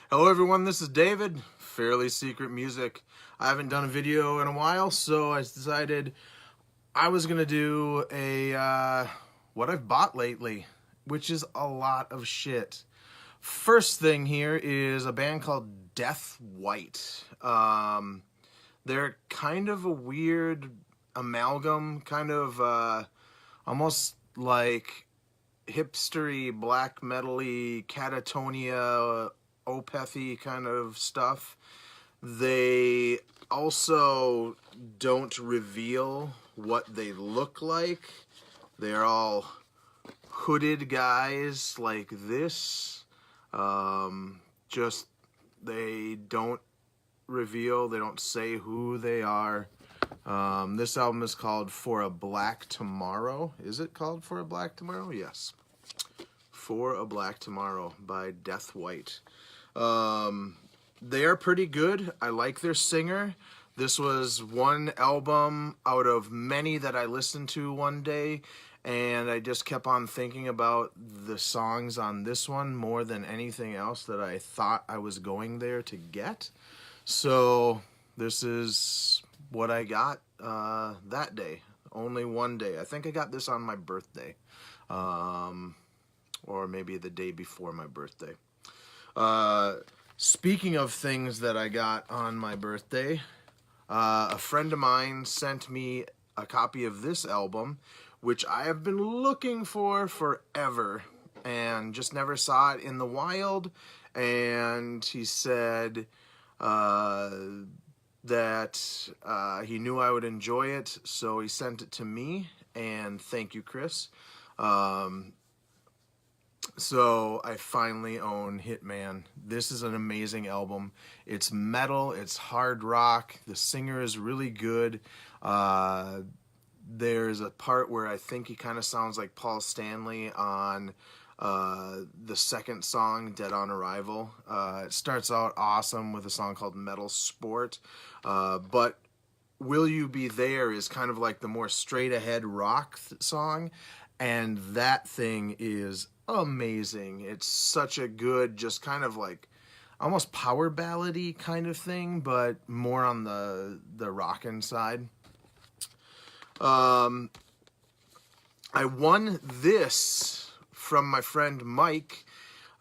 Hello everyone, this is David, Fairly Secret Music. I haven't done a video in a while, so I decided I was going to do a what I've bought lately, which is a lot of shit. First thing here is a band called Death White. They're kind of a weird amalgam, kind of almost like hipstery, black metal-y, Catatonia, Opethy kind of stuff. They also don't reveal what they look like. They're all hooded guys like this. Just they don't reveal, they don't say who they are. This album is called For a Black Tomorrow. Is it called For a Black Tomorrow? Yes. For a Black Tomorrow by Death White. They are pretty good. I like their singer. This was one album out of many that I listened to one day, and I just kept on thinking about the songs on this one more than anything else that I thought I was going there to get. So this is what I got that day. Only one day. I think I got this on my birthday. Or maybe the day before my birthday. Speaking of things that I got on my birthday, a friend of mine sent me a copy of this album, which I have been looking for forever and just never saw it in the wild. And he said that he knew I would enjoy it, so he sent it to me, and thank you, Chris. So I finally own Hitman. This is an amazing album. It's metal, it's hard rock, the singer is really good. There's a part where I think he kind of sounds like Paul Stanley on the second song, Dead on Arrival. It starts out awesome with a song called Metal Sport, but Will You Be There is kind of like the more straight ahead rock song, and that thing is amazing. It's such a good, just kind of like almost power ballady kind of thing, but more on the rockin' side. I won this from my friend Mike.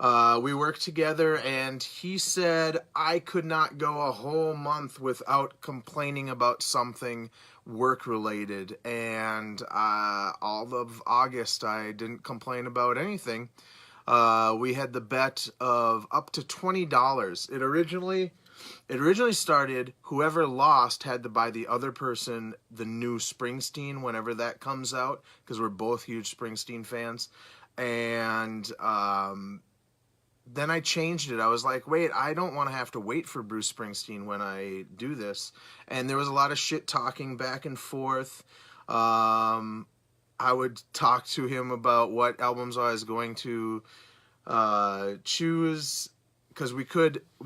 We worked together, and he said I could not go a whole month without complaining about something work-related, and all of August I didn't complain about anything. We had the bet of up to $20. It originally started, whoever lost had to buy the other person the new Springsteen whenever that comes out, because we're both huge Springsteen fans. And then I changed it. I was like, wait, I don't want to have to wait for Bruce Springsteen when I do this. And there was a lot of shit talking back and forth. I would talk to him about what albums I was going to choose, because we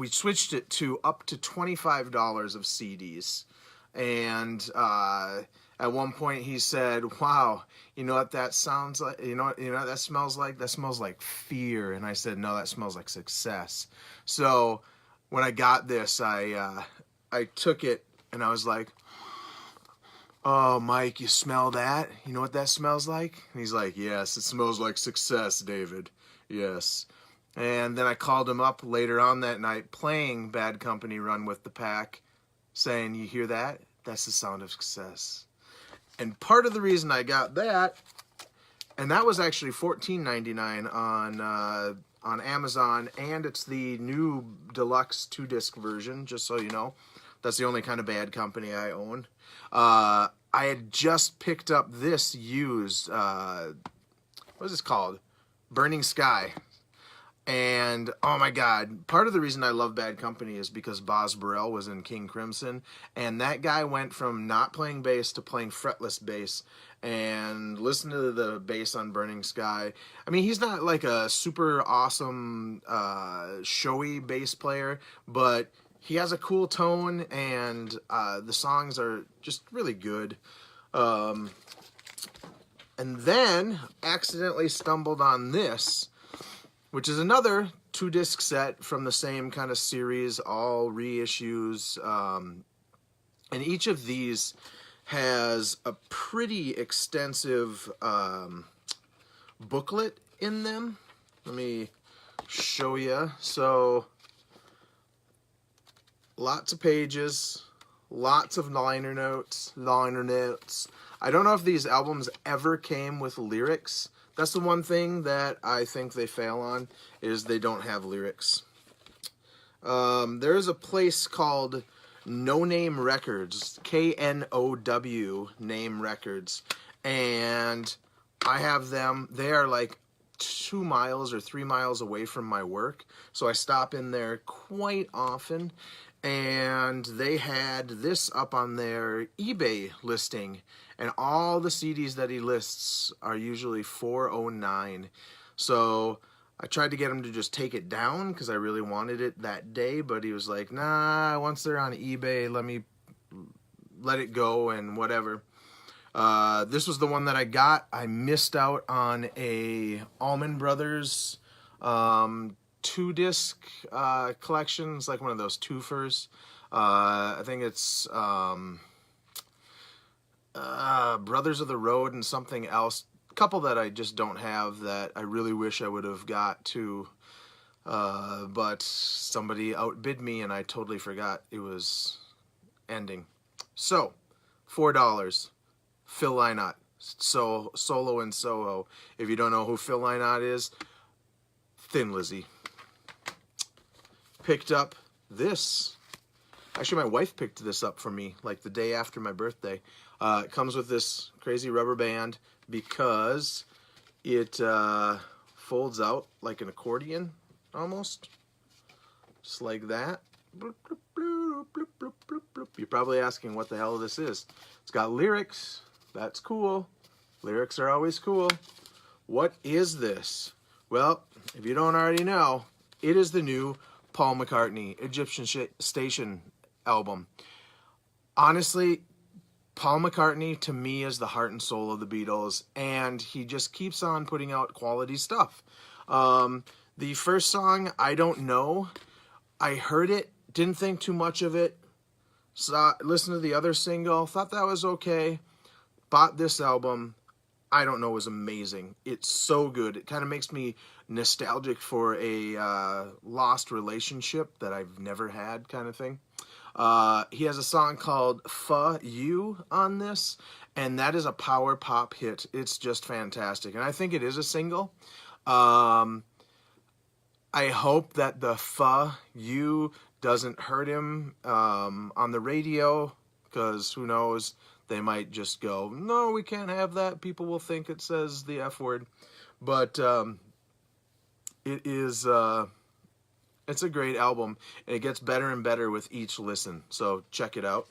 switched it to up to $25 of CDs. And at one point he said, wow, you know what that sounds like? You know what that smells like? That smells like fear. And I said, no, that smells like success. So when I got this, I took it and I was like, oh, Mike, you smell that? You know what that smells like? And he's like, yes, it smells like success, David. Yes. And then I called him up later on that night playing Bad Company Run with the Pack, saying, you hear that? That's the sound of success. And part of the reason I got that, and that was actually $14.99 on Amazon, and it's the new deluxe 2-disc version, just so you know. That's the only kind of Bad Company I own. I had just picked up this used, what is this called? Burning Sky. And, oh my God, part of the reason I love Bad Company is because Boz Burrell was in King Crimson, and that guy went from not playing bass to playing fretless bass. And listen to the bass on Burning Sky. I mean, he's not like a super awesome, showy bass player, but he has a cool tone, and the songs are just really good. And then accidentally stumbled on this, which is another 2-disc set from the same kind of series, all reissues. And each of these has a pretty extensive booklet in them. Let me show you. So, lots of pages, lots of liner notes. I don't know if these albums ever came with lyrics. That's the one thing that I think they fail on, is they don't have lyrics. There is a place called No Name Records, KNOW Name Records, and I have them. They are like 2 miles or 3 miles away from my work, so I stop in there quite often, and they had this up on their eBay listing, and all the CDs that he lists are usually $4.09. So I tried to get him to just take it down because I really wanted it that day, but he was like, nah, once they're on eBay, let it go and whatever. This was the one that I got. I missed out on a Allman Brothers 2-disc collection. It's like one of those twofers. I think it's Brothers of the Road and something else. A couple that I just don't have that I really wish I would have got to. But somebody outbid me and I totally forgot it was ending. So, $4. Phil Lynott, solo in Soho. If you don't know who Phil Lynott is, Thin Lizzy. Picked up this. Actually, my wife picked this up for me like the day after my birthday. It comes with this crazy rubber band because it folds out like an accordion almost. Just like that. You're probably asking what the hell this is. It's got lyrics. That's cool. Lyrics are always cool. What is this? Well, if you don't already know, it is the new Paul McCartney Egyptian Station album. Honestly, Paul McCartney to me is the heart and soul of the Beatles, and he just keeps on putting out quality stuff. The first song, I Don't Know, I heard it, didn't think too much of it. Listened to the other single, thought that was okay. Bought this album. I Don't Know was amazing. It's so good. It kind of makes me nostalgic for a lost relationship that I've never had, kind of thing. He has a song called Fuh You on this, and that is a power pop hit. It's just fantastic, and I think it is a single. I hope that the Fuh You doesn't hurt him on the radio, because who knows, they might just go, no, we can't have that. People will think it says the F word. But it is, it's a great album, and it gets better and better with each listen. So check it out.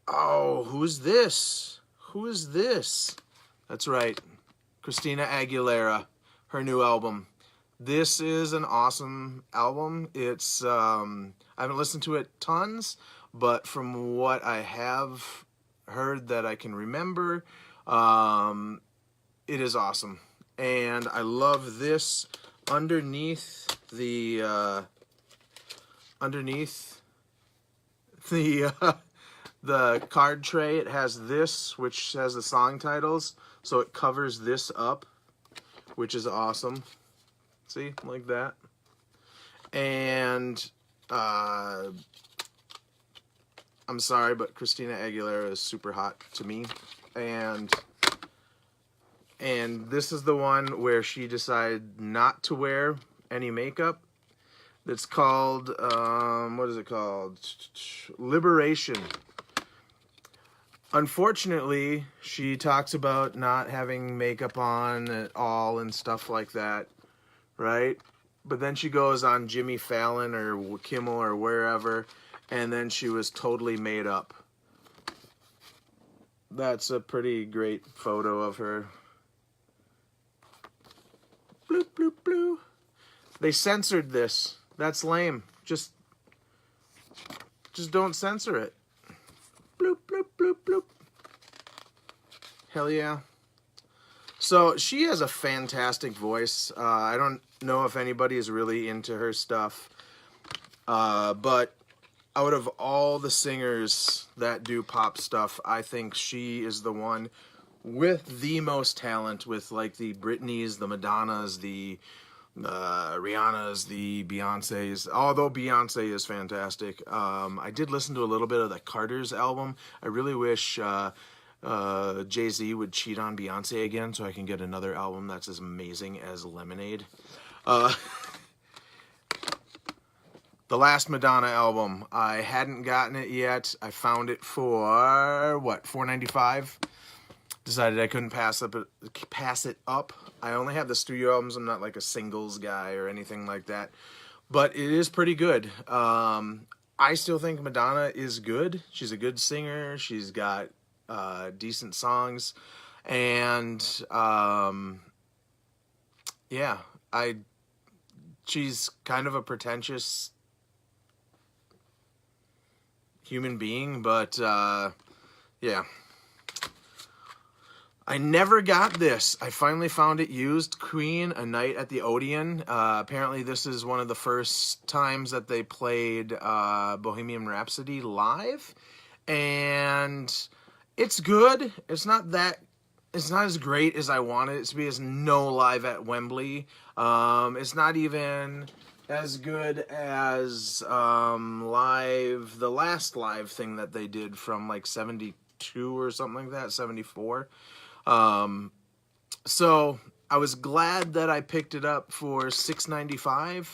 Oh, who's this? Who is this? That's right, Christina Aguilera, her new album. This is an awesome album. It's I haven't listened to it tons, but from what I have heard that I can remember, it is awesome. And I love this underneath the the card tray. It has this, which has the song titles, so it covers this up, which is awesome. See, like that. And I'm sorry, but Christina Aguilera is super hot to me. And this is the one where she decided not to wear any makeup. It's called, what is it called? Liberation. Unfortunately, she talks about not having makeup on at all and stuff like that, right? But then she goes on Jimmy Fallon or Kimmel or wherever, and then she was totally made up. That's a pretty great photo of her. Bloop, bloop, bloop. They censored this. That's lame. Just don't censor it. Bloop, bloop, bloop, bloop. Hell yeah. So she has a fantastic voice. I don't know if anybody is really into her stuff, but out of all the singers that do pop stuff, I think she is the one with the most talent, with like the Britneys, the Madonnas, the Rihanna's, the Beyonce's. Although Beyonce is fantastic. I did listen to a little bit of the Carter's album. I really wish Jay-Z would cheat on Beyonce again so I can get another album that's as amazing as Lemonade. The last Madonna album, I hadn't gotten it yet. I found it for, what, $4.95? Decided I couldn't pass it up. I only have the studio albums. I'm not like a singles guy or anything like that. But it is pretty good. I still think Madonna is good. She's a good singer. She's got decent songs. And, yeah, she's kind of a pretentious human being, but, yeah. I never got this. I finally found it used. Queen, A Night at the Odeon. Apparently this is one of the first times that they played Bohemian Rhapsody live. And it's good. It's not as great as I wanted it to be. There's no live at Wembley. It's not even as good as the last live thing that they did from like 72 or something like that, 74. So I was glad that I picked it up for $6.95.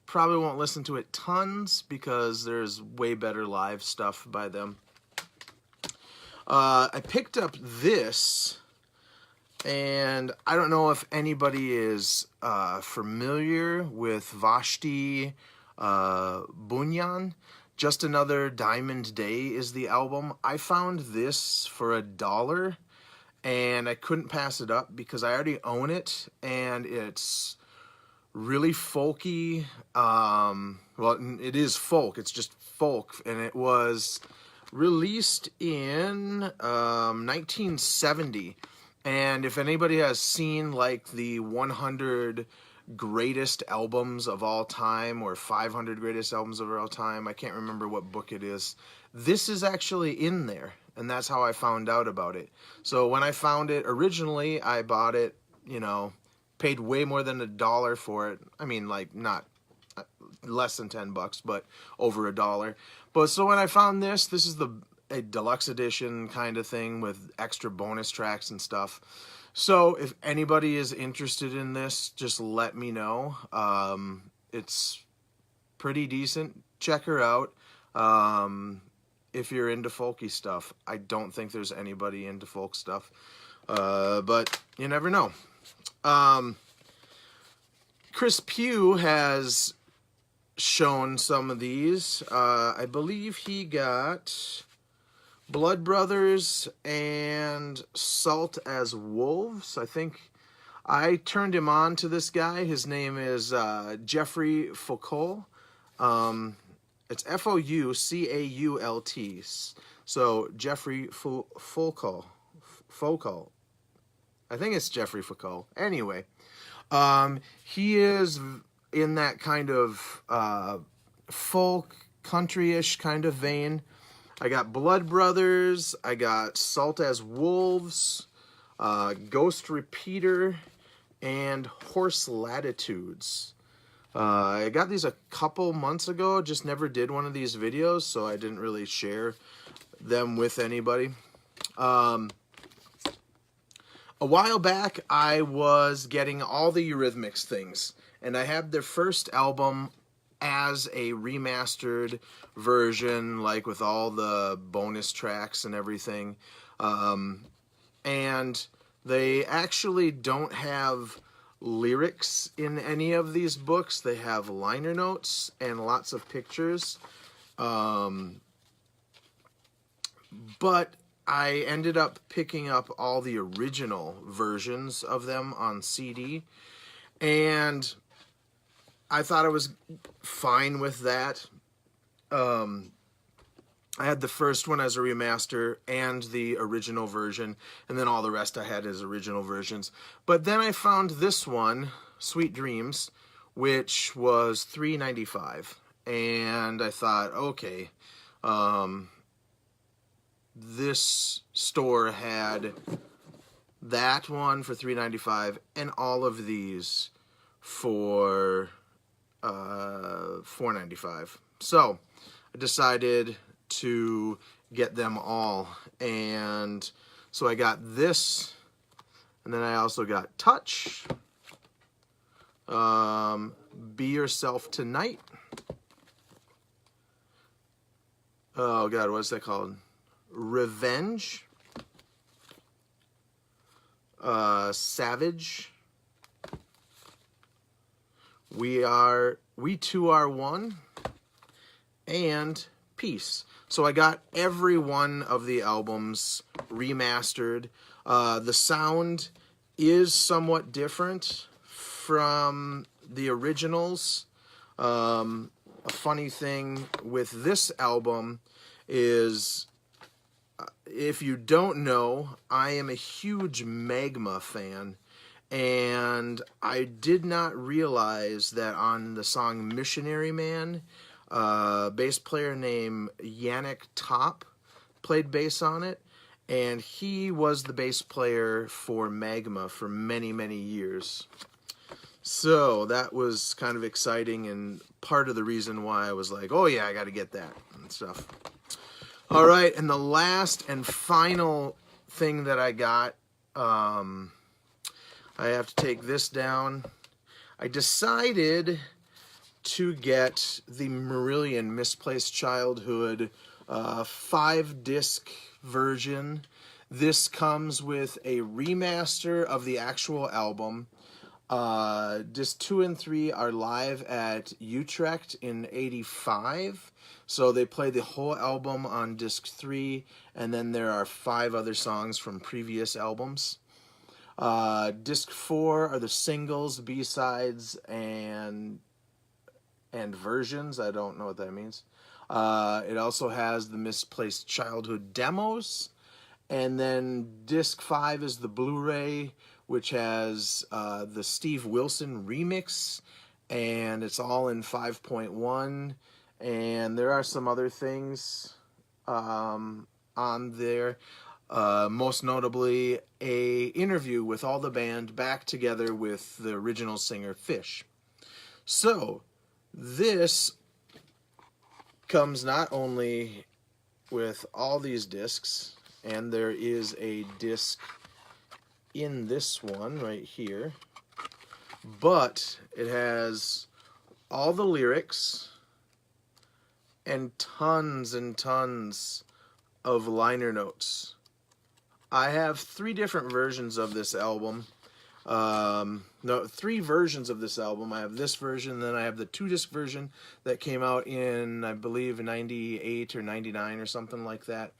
Probably won't listen to it tons because there's way better live stuff by them. I picked up this, and I don't know if anybody is familiar with Vashti Bunyan. Just Another Diamond Day is the album. I found this for $1, and I couldn't pass it up because I already own it, and it's really folky. Well, it is folk. It's just folk, and it was released in 1970. And if anybody has seen like the 100 greatest albums of all time or 500 greatest albums of all time, I can't remember what book it is, this is actually in there, and that's how I found out about it. So when I found it originally, I bought it, paid way more than $1 for it. I mean, like, not less than $10, but over $1. But so when I found this is a deluxe edition kind of thing with extra bonus tracks and stuff. So if anybody is interested in this, just let me know. It's pretty decent. Check her out. If you're into folky stuff. I don't think there's anybody into folk stuff. But you never know. Chris Pugh has shown some of these. I believe he got Blood Brothers and Salt as Wolves. I think I turned him on to this guy. His name is Jeffrey Foucault. It's Foucault. So Jeffrey Foucault. I think it's Jeffrey Foucault. Anyway, he is in that kind of folk, country-ish kind of vein. I got Blood Brothers, I got Salt as Wolves, Ghost Repeater, and Horse Latitudes. I got these a couple months ago, just never did one of these videos, so I didn't really share them with anybody. A while back, I was getting all the Eurythmics things, and I had their first album as a remastered version, like with all the bonus tracks and everything. And they actually don't have lyrics in any of these books. They have liner notes and lots of pictures. But I ended up picking up all the original versions of them on CD, and I thought I was fine with that. I had the first one as a remaster and the original version, and then all the rest I had as original versions. But then I found this one, Sweet Dreams, which was $3.95, and I thought, okay, this store had that one for $3.95 and all of these for $4.95. So I decided to get them all, and so I got this, and then I also got Touch, Be Yourself Tonight. Oh God, what's that called? Revenge, Savage, We Two Are One, and Peace. So I got every one of the albums remastered. The sound is somewhat different from the originals. A funny thing with this album is, if you don't know, I am a huge Magma fan, and I did not realize that on the song Missionary Man, bass player named Yannick Top played bass on it, and he was the bass player for Magma for many, many years. So that was kind of exciting, and part of the reason why I was like, oh yeah, I got to get that and stuff. All right, and the last and final thing that I got, I have to take this down. I decided to get the Marillion Misplaced Childhood 5-disc version. This comes with a remaster of the actual album. Disc 2 and 3 are live at Utrecht in '85. So they play the whole album on disc 3, and then there are 5 other songs from previous albums. Disc 4 are the singles, B-sides, and versions. I don't know what that means. It also has the Misplaced Childhood demos. And then disc 5 is the Blu-ray, which has the Steve Wilson remix, and it's all in 5.1. And there are some other things on there. Most notably, a interview with all the band back together with the original singer Fish. So this comes not only with all these discs, and there is a disc in this one right here, but it has all the lyrics and tons of liner notes. I have 3 different versions of this album. No, 3 versions of this album. I have this version, then I have the 2-disc version that came out in, I believe, 98 or 99 or something like that.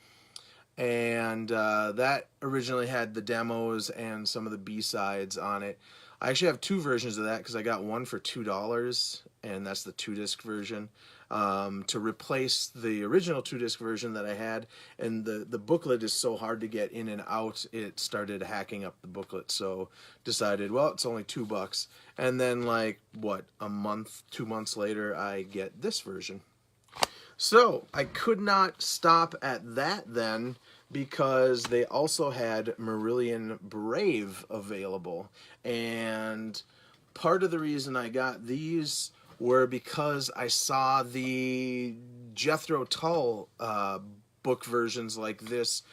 And that originally had the demos and some of the B-sides on it. I actually have 2 versions of that because I got one for $2, and that's the 2-disc version, to replace the original 2-disc version that I had. And the booklet is so hard to get in and out, it started hacking up the booklet. So decided, well, it's only $2. And then, like, what, a month, 2 months later, I get this version. So I could not stop at that then, because they also had Marillion Brave available. And part of the reason I got these were because I saw the Jethro Tull book versions like this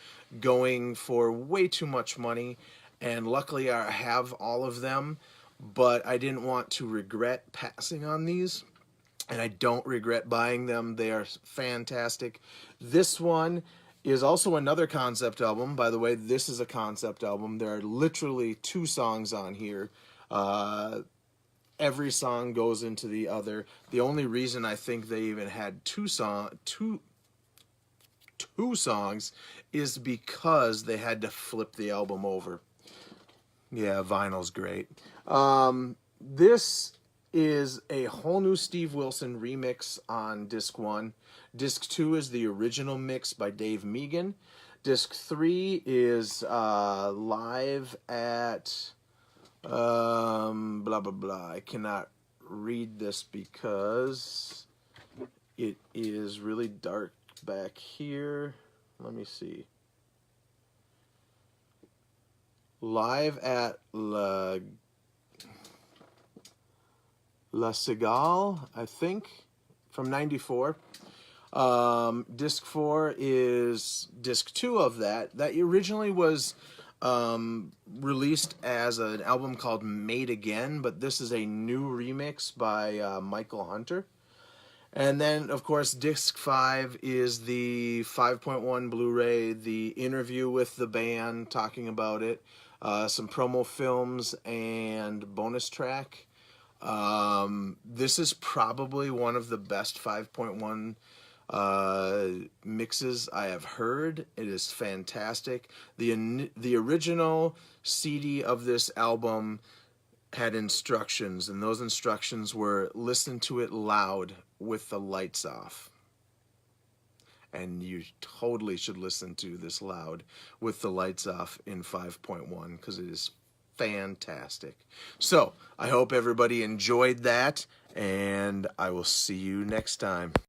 going for way too much money, and luckily I have all of them, but I didn't want to regret passing on these. And I don't regret buying them. They are fantastic. This one is also another concept album. By the way, this is a concept album. There are literally 2 songs on here. Every song goes into the other. The only reason I think they even had 2 songs is because they had to flip the album over. Yeah, vinyl's great. This is a whole new Steve Wilson remix on disc 1. Disc 2 is the original mix by Dave Megan. Disc 3 is live at blah blah blah. I cannot read this because it is really dark back here. Let me see. Live at La Cigale, I think, from '94. Disc 4 is disc 2 of that. That originally was released as an album called Made Again, but this is a new remix by Michael Hunter. And then, of course, disc 5 is the 5.1 Blu-ray, the interview with the band talking about it, some promo films, and bonus track. This is probably one of the best 5.1 mixes I have heard. It is fantastic. The original CD of this album had instructions, and those instructions were listen to it loud with the lights off. And you totally should listen to this loud with the lights off in 5.1 because it is fantastic. So I hope everybody enjoyed that, and I will see you next time.